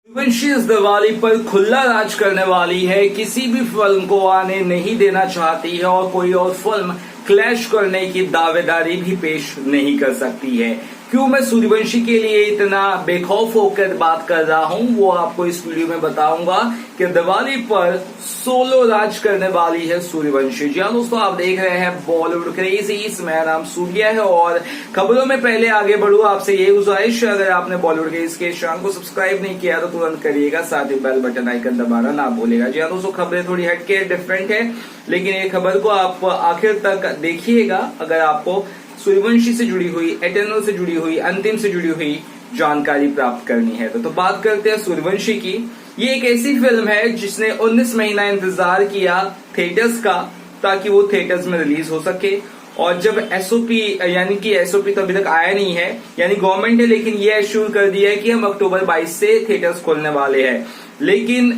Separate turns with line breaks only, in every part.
सूर्यवंशी इस दिवाली पर खुला राज करने वाली है। किसी भी फिल्म को आने नहीं देना चाहती है और कोई और फिल्म क्लैश करने की दावेदारी भी पेश नहीं कर सकती है। क्यों मैं सूर्यवंशी के लिए इतना बेखौफ होकर बात कर रहा हूं, वो आपको इस वीडियो में बताऊंगा कि दिवाली पर सोलो राज करने वाली है सूर्यवंशी। जी हाँ दोस्तों, आप देख रहे हैं बॉलीवुड क्रेजीज। मेरा नाम सूर्या है और खबरों में पहले आगे बढ़ूं आपसे ये गुजारिश, अगर आपने बॉलीवुड क्रेज के चैनल को सब्सक्राइब नहीं किया तो तुरंत करिएगा, साथ ही बेल बटन आइकन दबाना ना भूलेगा। जी हाँ दोस्तों, खबरें थोड़ी हटके डिफरेंट है, लेकिन ये खबर को आप आखिर तक देखिएगा अगर आपको सूर्यवंशी से जुड़ी हुई, एटर्नल से जुड़ी हुई, अंतिम से जुड़ी हुई जानकारी प्राप्त करनी है। तो बात करते हैं सूर्यवंशी की। ये एक ऐसी फिल्म है जिसने 19 महीना इंतजार किया थिएटर्स का, ताकि वो थिएटर्स में रिलीज हो सके। और जब एसओपी यानी कि एसओपी तो अभी तक आया नहीं है, यानी गवर्नमेंट है, लेकिन ये एश्योर कर दिया है कि हम अक्टूबर 22 से थिएटर्स खोलने वाले हैं। लेकिन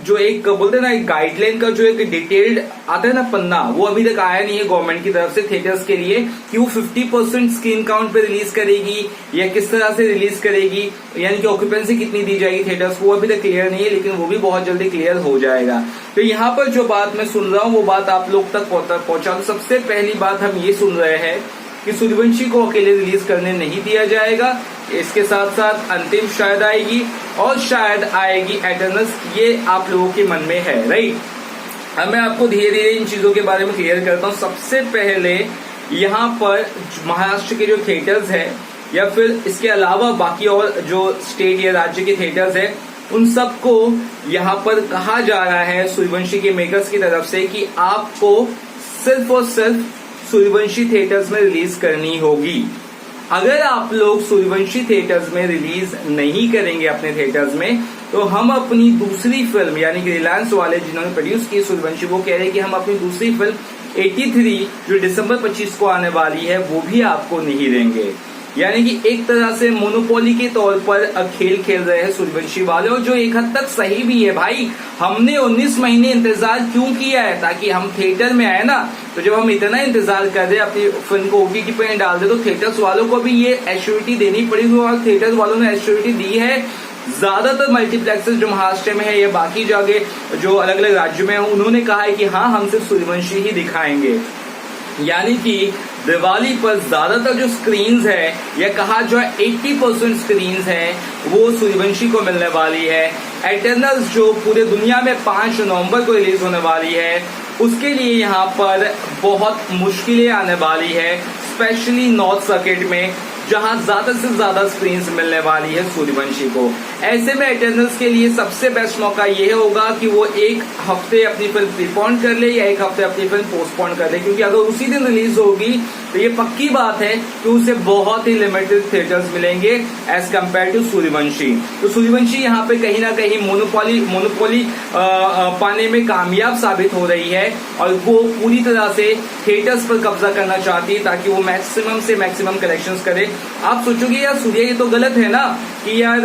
जो एक बोलते हैं ना, एक गाइडलाइन का जो एक डिटेल्ड आता है ना पन्ना, वो अभी तक आया नहीं है गवर्नमेंट की तरफ से थिएटर्स के लिए कि वो 50% स्क्रीन काउंट पे रिलीज करेगी या किस तरह से रिलीज करेगी, यानी कि ऑक्यूपेंसी कितनी दी जाएगी थिएटर्स को, वो अभी तक क्लियर नहीं है, लेकिन वो भी बहुत जल्दी क्लियर हो जाएगा। तो यहाँ पर जो बात मैं सुन रहा हूँ वो बात आप लोग तक पहुंचा। तो सबसे पहली बात हम ये सुन रहे हैं कि सूर्यवंशी को अकेले रिलीज करने नहीं दिया जाएगा। इसके साथ साथ अंतिम शायद आएगी और शायद आएगी एटर्नल्स, ये आप लोगों के मन में है, राइट। अब मैं आपको धीरे धीरे इन चीजों के बारे में क्लियर करता हूँ। सबसे पहले यहाँ पर महाराष्ट्र के जो थिएटर्स है या फिर इसके अलावा बाकी और जो स्टेट या राज्य के थिएटर्स है, उन सबको यहाँ पर कहा जा रहा है सूर्यवंशी के मेकर्स की तरफ से कि आपको सिर्फ और सिर्फ सूर्यवंशी थिएटर्स में रिलीज करनी होगी। अगर आप लोग सूर्यवंशी थिएटर्स में रिलीज नहीं करेंगे अपने थिएटर्स में, तो हम अपनी दूसरी फिल्म, यानी कि रिलायंस वाले जिन्होंने प्रोड्यूस की सूर्यवंशी, वो कह रहे हैं कि हम अपनी दूसरी फिल्म 83 जो दिसंबर 25 को आने वाली है वो भी आपको नहीं देंगे। यानी कि एक तरह से मोनोपोली के तौर पर खेल खेल रहे हैं सूर्यवंशी वाले, और जो एक हद तक सही भी है। भाई, हमने 19 महीने इंतजार क्यों किया है? ताकि हम थिएटर में आए ना। तो जब हम इतना इंतजार कर रहे हैं, अपनी फिल्म को ओटीटी पे डाल दे, तो थिएटर्स वालों को भी ये एश्योरिटी देनी पड़ेगी। और थिएटर्स वालों ने एश्योरिटी दी है। ज्यादातर मल्टीप्लेक्सेस जो महाराष्ट्र में है या बाकी जगह जो अलग अलग राज्यों में है, उन्होंने कहा है कि हाँ, हम सिर्फ सूर्यवंशी ही दिखाएंगे। यानी कि दिवाली पर ज्यादातर जो स्क्रीन्स है, या कहा जो 80% स्क्रीन्स है, वो सूर्यवंशी को मिलने वाली है। एटर्नल्स जो पूरे दुनिया में 5 नवंबर को रिलीज होने वाली है, उसके लिए यहाँ पर बहुत मुश्किलें आने वाली है, स्पेशली नॉर्थ सर्किट में, जहां ज्यादा से ज्यादा स्क्रीन्स मिलने वाली है सूर्यवंशी को। ऐसे में एटर्नल्स के लिए सबसे बेस्ट मौका यह होगा कि वो एक हफ्ते अपनी फिल्म प्रीपोन कर ले या एक हफ्ते अपनी फिल्म पोस्टपोन कर ले, क्योंकि अगर उसी दिन रिलीज होगी तो ये पक्की बात है कि उसे बहुत ही लिमिटेड थिएटर्स मिलेंगे एज कम्पेयर टू सूर्यवंशी। तो सूर्यवंशी यहाँ पे कहीं ना कहीं मोनोपोली पाने में कामयाब साबित हो रही है, और वो पूरी तरह से थिएटर्स पर कब्जा करना चाहती है ताकि वो मैक्सिमम से मैक्सिमम कलेक्शंस करे। आप सोचोगे यार सूर्या, ये तो गलत है ना कि यार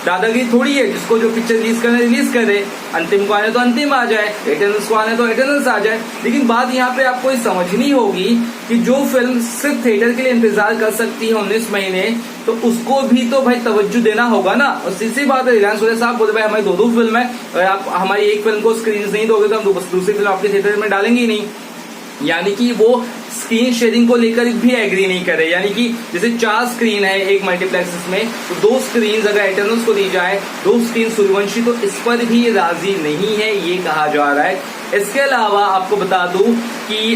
दादागिरी थोड़ी है, जिसको जो पिक्चर रिलीज करना रिलीज करे, अंतिम को आने तो अंतिम आ जाए, एटर्नल्स को आने तो एटर्नल्स आ जाए। लेकिन बात यहाँ पे आपको समझनी होगी कि जो फिल्म सिर्फ थिएटर के लिए इंतजार कर सकती है 19 महीने, तो उसको भी तो भाई तवज्जो देना होगा ना। और सीधी बात है, रिलायंस वाले साहब बोले भाई हमारी 2 फिल्म है, और आप हमारी एक फिल्म को स्क्रीन नहीं दोगे तो हम दूसरी फिल्म आपके थिएटर में डालेंगे ही नहीं। यानी कि वो स्क्रीन शेयरिंग को लेकर भी एग्री नहीं करे। यानी कि जैसे 4 स्क्रीन है एक मल्टीप्लेक्स में, तो 2 स्क्रीन अगर एटर्नल्स को दी जाए, 2 स्क्रीन सूर्यवंशी, तो इस पर भी राजी नहीं है, ये कहा जा रहा है। इसके अलावा आपको बता दूं कि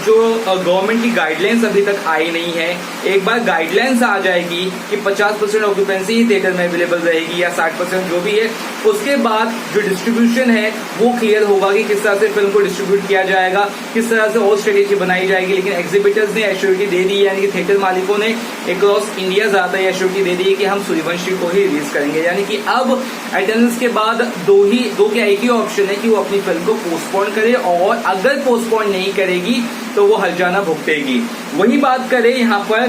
जो गवर्नमेंट की गाइडलाइंस अभी तक आई नहीं है। एक बार गाइडलाइंस आ जाएगी कि 50% ऑक्यूपेंसी ही थिएटर में अवेलेबल रहेगी या 60% जो भी है, उसके बाद जो डिस्ट्रीब्यूशन है वो क्लियर होगा कि किस तरह से फिल्म को डिस्ट्रीब्यूट किया जाएगा, किस तरह से और स्ट्रेटेजी बनाई जाएगी। लेकिन एग्जीबिटर्स ने एश्योरिटी दे दी है, यानी कि थिएटर मालिकों ने अक्रॉस इंडिया ज्यादा एश्योरिटी दे दी है कि हम सूर्यवंशी को ही रिलीज करेंगे। यानी कि अब एटर्नल्स के बाद दो क्या एक ही ऑप्शन है कि वो अपनी फिल्म को पोस्टपोन करे, और अगर पोस्टपोन नहीं करेगी तो वो हर्जाना भुगतेगी। वही बात करें यहाँ पर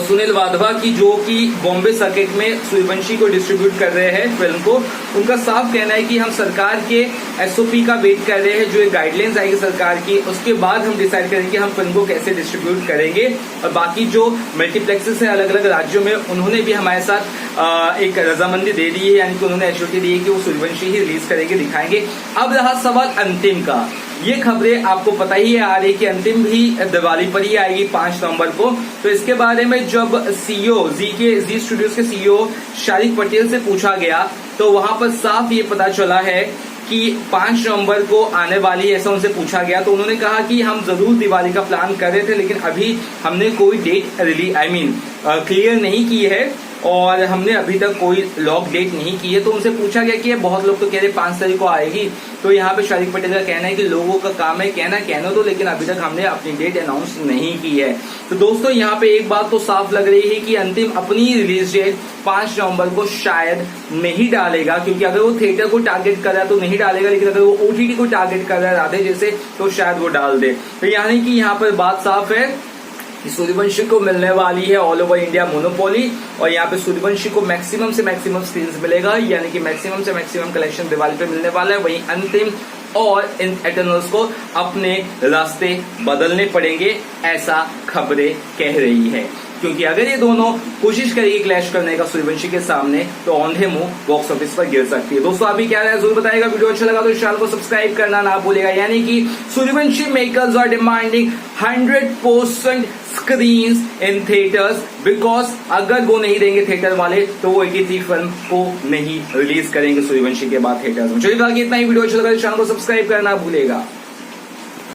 सुनील वाधवा की, जो कि बॉम्बे सर्किट में सूर्यवंशी को डिस्ट्रीब्यूट कर रहे हैं फिल्म को, उनका साफ कहना है कि हम सरकार के एसओपी का वेट कर रहे हैं, जो एक गाइडलाइंस आएगी सरकार की, उसके बाद हम डिसाइड करेंगे कि हम फिल्म को कैसे डिस्ट्रीब्यूट करेंगे। और बाकी जो मल्टीप्लेक्सेस है अलग अलग राज्यों में, उन्होंने भी हमारे साथ एक रजामंदी दे दी है, यानी कि उन्होंने एश्योरिटी दी है कि वो सूर्यवंशी ही रिलीज करेंगे, दिखाएंगे। अब रहा सवाल अंतिम का। ये खबरें आपको पता ही आ रही कि अंतिम भी दिवाली पर ही आएगी 5 नवंबर को। तो इसके बारे में जब सीईओ जी स्टूडियोज के सीईओ शारिक पटेल से पूछा गया, तो वहां पर साफ ये पता चला है कि 5 नवंबर को आने वाली है, ऐसा उनसे पूछा गया। तो उन्होंने कहा कि हम जरूर दिवाली का प्लान कर रहे थे, लेकिन अभी हमने कोई डेट क्लियर नहीं की है और हमने अभी तक कोई लॉक डेट नहीं की है। तो उनसे पूछा गया कि बहुत लोग तो कह रहे 5 तारीख को आएगी। तो यहाँ पे शारिक पटेल का कहना है कि लोगों का काम है कहना दो, लेकिन अभी तक हमने अपनी डेट अनाउंस नहीं की है। तो दोस्तों यहाँ पे एक बात तो साफ लग रही है कि अंतिम अपनी रिलीज डेट 5 नवंबर को शायद नहीं डालेगा, क्योंकि अगर वो थिएटर को टारगेट कर रहा है तो नहीं डालेगा, लेकिन अगर वो ओटीटी को टारगेट कर रहा है राधे जैसे, तो शायद वो डाल दे। तो यानी कि यहाँ पर बात साफ है, सूर्यवंशी को मिलने वाली है ऑल ओवर इंडिया मोनोपोली, और यहाँ पे सूर्यवंशी को मैक्सिमम से मैक्सिमम स्क्रीन मिलेगा, यानी कि मैक्सिमम से मैक्सिमम कलेक्शन दिवाली पे मिलने वाला है। वहीं अंतिम और इन एटर्नल्स को अपने रास्ते बदलने पड़ेंगे, ऐसा खबरें कह रही है। क्योंकि अगर ये दोनों कोशिश करेगी क्लैश करने का सूर्यवंशी के सामने, तो औंधे मुंह बॉक्स ऑफिस पर गिर सकती है। दोस्तों अभी क्या है जरूर बताएगा। वीडियो अच्छा लगा तो इस चैनल को सब्सक्राइब करना ना भूलेगा। यानी कि Sooryavanshi makers are demanding 100% screens in theatres, because अगर वो नहीं देंगे थिएटर वाले, तो वो एक ही फिल्म को नहीं रिलीज करेंगे सूर्यवंशी के बाद थिएटर्स में। चलिए बाकी इतना ही। वीडियो अच्छा लगा तो चैनल को सब्सक्राइब करना भूलेगा।